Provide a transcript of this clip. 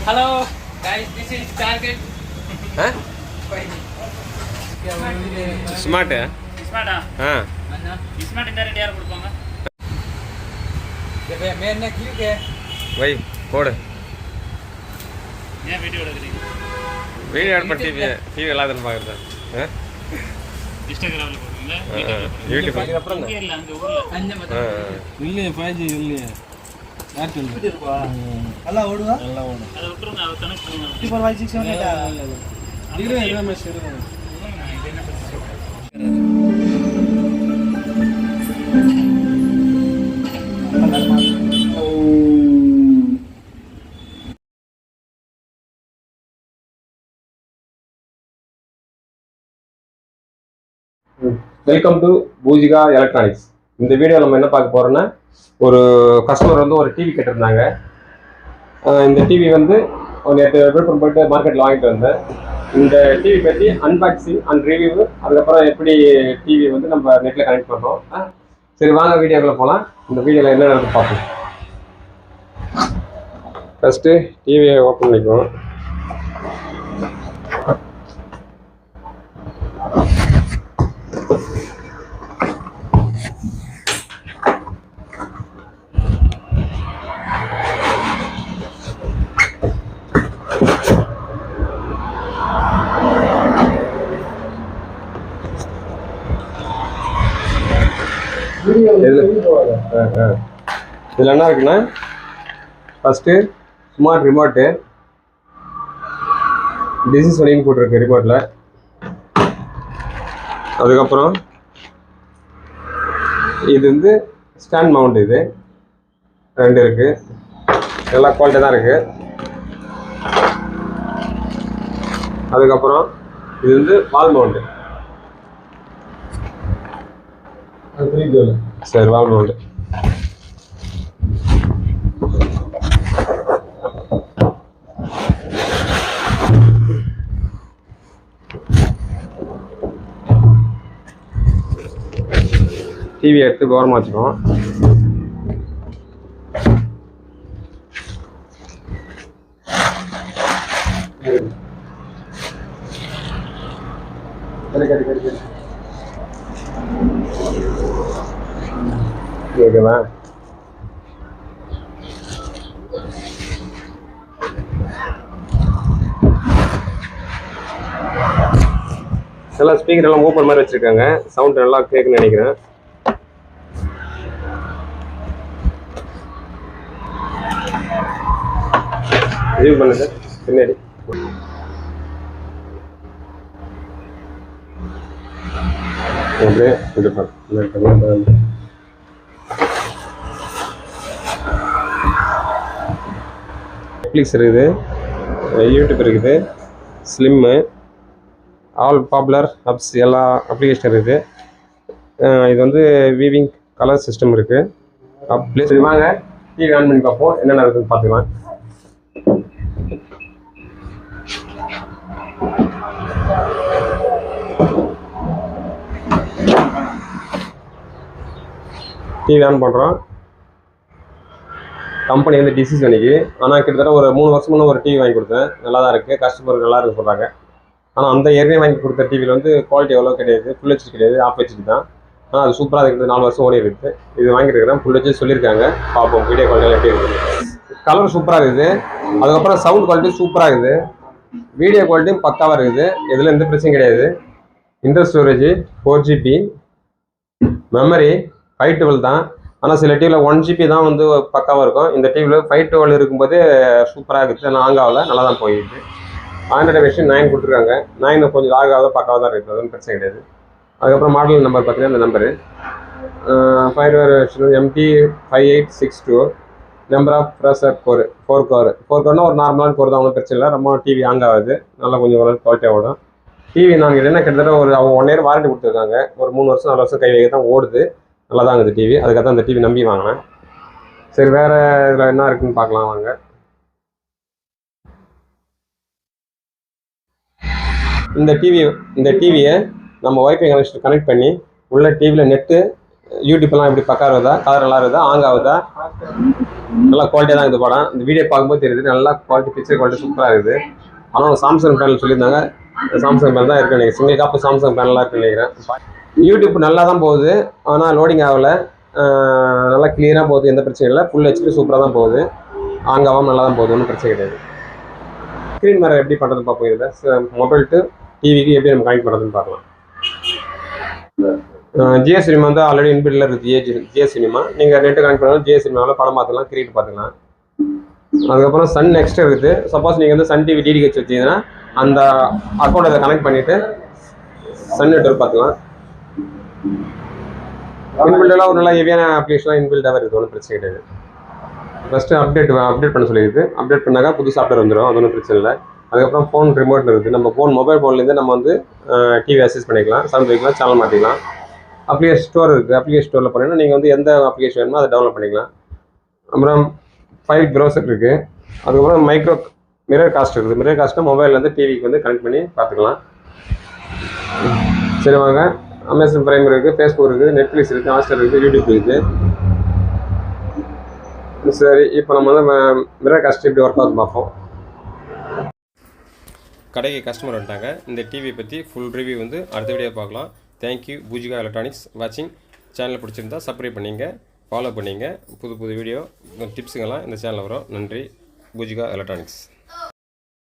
Hello guys, this is Target. Huh? Smart ya? Smart ah? हाँ. Smart Inder India रुक पाऊंगा. ये मैंने क्यों क्या? वही कोड. ये वीडियो लग रही है. वीडियो ऐड पड़ती है. टीवी लादन पागल था. हाँ? Instagram ले बोलूँगा. YouTube. ये ला अंदर ऊपर. अंदर मत. ಇಲ್ಲಿ 5G ಇಲ್ಲಿ ಏರ್ಟೆಲ್ ಅಲ್ಲ ಓಡುವ ಎಲ್ಲ ಓಡು ಅದು ಉತ್ತರ ನಾವು ಕನೆಕ್ಟ್ ಮಾಡೋಣ 5456 ಡಿಗ್ರಿ ಎಲ್ಲ ಮೆಶ್ ಇರೋದು வெல்கம் டு பூஜிகா எலக்ட்ரானிக்ஸ். இந்த வீடியோ நம்ம என்ன பார்க்க போறோம்னா, ஒரு கஸ்டமர் வந்து ஒரு டிவி கேட்டிருந்தாங்க. இந்த டிவி வந்து நேற்று விழுப்புரம் போயிட்டு மார்க்கெட்டில் வாங்கிட்டு வந்தேன். இந்த டிவி பற்றி அன்பாக்சிங் அண்ட் ரிவ்யூ, அதுக்கப்புறம் எப்படி டிவி வந்து நம்ம நெட்டில் கனெக்ட் பண்ணுறோம். சரி வாங்க வீடியோக்குள்ள போகலாம். இந்த வீடியோவில் என்ன நடக்குது பார்ப்போம். ஃபஸ்ட்டு டிவியை ஓப்பன் பண்ணிக்குவோம். இதில் என்ன இருக்குன்னா, ஃபஸ்ட்டு ஸ்மார்ட் ரிமோட்டு, digiSonic போட்டிருக்கு ரிமோட்டில். அதுக்கப்புறம் இது வந்து ஸ்டாண்ட் மவுண்ட், இது ரெண்டு இருக்குது, நல்லா குவாலிட்டி தான் இருக்குது. அதுக்கப்புறம் இது வந்து வால் மவுண்டு. சரி வால் மவுண்டு. டிவி எடுத்து கவரமாக வச்சுக்கோம். ஓகேவா? எல்லாம் ஸ்பீக்கர் எல்லாம் ஓப்பன் மாதிரி வச்சிருக்காங்க. சவுண்ட் நல்லா கேட்குன்னு நினைக்கிறேன். ரிவ்யூ பண்ணுங்க பின்னாடி. அப்படியே இது நெட்ஃப்ளிக்ஸ் இருக்குது, யூடியூப் இருக்குது, ஸ்லிம்மு, ஆல் பாப்புலர் அப்ஸ் எல்லா அப்ளிகேஷன் இருக்குது. இது வந்து வீவிங் கலர் சிஸ்டம் இருக்குது. ப்ளீஸ் வாங்க டிவி ஆன் பண்ணி பார்ப்போம், என்னென்ன இருக்குதுன்னு பார்த்துக்கலாம். டிவி ஆன் பண்ணுறோம். கம்பெனி வந்து digiSonic. ஆனால் கிட்டத்தட்ட ஒரு 3 வருஷம் முன்னே ஒரு டிவி வாங்கி கொடுத்தேன். நல்லா தான் இருக்குது, கஸ்டமருக்கு நல்லா இருக்குது சொல்கிறாங்க. ஆனால் அந்த ஏற்கனவே வாங்கி கொடுத்த டிவியில் வந்து குவாலிட்டி எவ்வளோ கிடையாது, ஃபுல் ஹெச்டி கிடையாது, ஆஃப் ஹெச்டி தான். ஆனால் அது சூப்பராக இருக்குது, 4 வருஷம் ஓடி இருக்குது. இது வாங்கியிருக்கிறேன், ஃபுல் ஹெச்டி சொல்லியிருக்காங்க. பார்ப்போம் வீடியோ குவாலிட்டி எப்படி இருக்குது. கலர் சூப்பராக இருக்குது. அதுக்கப்புறம் சவுண்ட் குவாலிட்டி சூப்பராக இருக்குது. வீடியோ குவாலிட்டியும் பக்காவாக இருக்குது. இதில் எந்த பிரச்சனையும் கிடையாது. இன்டர் ஸ்டோரேஜ் 4GB, மெமரி 512 தான். ஆனால் சில டிவியில் 1GB தான் வந்து பக்காவாக இருக்கும். இந்த டிவியில் 512 இருக்கும்போது சூப்பராக இருக்குது, லாங் ஆகல, நல்லா தான் போயிடுது. ஆண்ட்ராய்டு வெர்ஷன் 9 கொடுத்துருக்காங்க. 9 கொஞ்சம் லாங் ஆகாத பக்காவாக தான் இருக்குது, அதுவும் பிரச்சனை கிடையாது. அதுக்கப்புறம் மாடல் நம்பர் பார்த்தீங்கன்னா இந்த number 5 version MT5862. Number of processor core 4 கோர்னா ஒரு நார்மலான கோர் தான், ஒன்றும் பிரச்சனை இல்லை. ரொம்ப டிவி ஹேங் ஆகுது, நல்லா கொஞ்சம் ஓரளவு குவாலிட்டியாக ஓடும். டிவி நாங்கள் என்ன கிட்டத்தட்ட ஒரு அவங்க 1 இயர் வாரண்டி கொடுத்துருக்காங்க. ஒரு 3 வருஷம் 4 வருஷம் கை வைக்க தான் ஓடுது, நல்லா தான் இருக்குது டிவி. அதுக்காக தான் இந்த டிவி நம்பி வாங்கினேன். சரி வேறு இதில் என்ன இருக்குதுன்னு பார்க்கலாம் வாங்க. இந்த டிவியை நம்ம வைஃபை கனெக்ட் பண்ணி உள்ள டிவியில் நெட்டு யூடியூப்லாம் எப்படி பக்கா இருக்குதா, கலர் நல்லா இருக்குதா, ஆங் ஆகுதா, நல்லா குவாலிட்டியாக தான் இருக்குது படம். இந்த வீடியோ பார்க்கும்போது தெரியுது நல்லா குவாலிட்டி, பிக்சர் குவாலிட்டி சூப்பராக இருக்குது. ஆனால் சாம்சங் பேனல் சொல்லியிருந்தாங்க, சாம்சங் பேனல் தான் இருக்குன்னு நினைக்கிறேன். சிங்கிள் காப்பு சாம்சங் பேனலாக இருக்குன்னு நினைக்கிறேன். யூடியூப் நல்லா தான் போகுது, ஆனால் லோடிங் ஆகலை, நல்லா கிளியராக போகுது, எந்த பிரச்சனையும் இல்லை. ஃபுல் ஹெச்டி சூப்பராக தான் போகுது, ஆங் ஆகாமல் நல்லா தான் போகுது, ஒன்றும் பிரச்சனை கிடையாது. ஸ்க்ரீன் மேலே எப்படி பண்ணுறதுன்னு பார்ப்போம். இதில் மொபைல் டு டிவிக்கு எப்படி நம்ம கனெக்ட் பண்ணுறதுன்னு பார்க்கலாம். ஜியோ சினிமா வந்து ஆல்ரெடி இன்பில்டில் இருக்குது. ஜியோ சினிமா நீங்கள் நெட்டு கனெக்ட் பண்ணாலும் ஜியோ சினிமாவில் படம் பார்த்துக்கலாம், கிரியேட் பார்த்துக்கலாம். அதுக்கப்புறம் சன் நெக்ஸ்ட் இருக்குது. சப்போஸ் நீங்கள் வந்து சன் டிவி டிடிஹெச் வச்சிங்கன்னா அந்த அக்கௌண்ட் அதை கனெக்ட் பண்ணிவிட்டு சன் நெட்வொர்க் பார்த்துக்கலாம். இன்பில்டெல்லாம் ஒரு நல்லா ஹெவியான அப்ளிகேஷன்லாம் இன்பில்டாக இருக்குது, ஒன்றும் பிரச்சனை கிடையாது. ஃபஸ்ட்டு அப்டேட் பண்ண சொல்லியிருக்கு. அப்டேட் பண்ணாக்கா புது சாஃப்ட்வேர் வந்துடும், அது ஒன்றும் பிரச்சனை இல்லை. அதுக்கப்புறம் ஃபோன் ரிமோட்டில் இருக்குது. நம்ம மொபைல் ஃபோன்லேருந்து நம்ம வந்து டிவி அக்சஸ் பண்ணிக்கலாம், சவுண்ட் வைக்கலாம், சேனல் மாற்றிக்கலாம். அப்ளிகேஷன் ஸ்டோர் இருக்குது. அப்ளிகேஷன் ஸ்டோரில் போனீங்கன்னா நீங்கள் வந்து எந்த அப்ளிகேஷன் வேணுமோ அதை டவுன்லோட் பண்ணிக்கலாம். அப்புறம் ஃபைல் ப்ரௌசர் இருக்குது. அதுக்கப்புறம் மிரர் காஸ்ட் இருக்குது. மிரர் காஸ்ட்டை மொபைல்லேருந்து டிவிக்கு வந்து கனெக்ட் பண்ணி பார்த்துக்கலாம். சரி வாங்க, அமேசான் பிரைம் இருக்குது, ஃபேஸ்புக் இருக்குது, நெட்ஃப்ளிக்ஸ் இருக்குது, ஹாட்ஸ்டார் இருக்குது, யூடியூப் இருக்குது. சரி, இப்போ நம்ம வந்து மிரர் காஸ்ட் எப்படி ஒர்க் ஆகுது பார்ப்போம். கடைக்கு கஸ்டமர் வந்துட்டாங்க. இந்த டிவியை பற்றி ஃபுல் ரிவ்யூ வந்து அடுத்த வீடியோ பார்க்கலாம். தேங்க்யூ பூஜிகா எலக்ட்ரானிக்ஸ் வாட்சிங். சேனலை பிடிச்சிருந்தா சப்ஸ்கிரைப் பண்ணிங்க, ஃபாலோ பண்ணிங்க. புது வீடியோ டிப்ஸுங்கெல்லாம் இந்த சேனலில் வரும். நன்றி. பூஜிகா எலக்ட்ரானிக்ஸ்.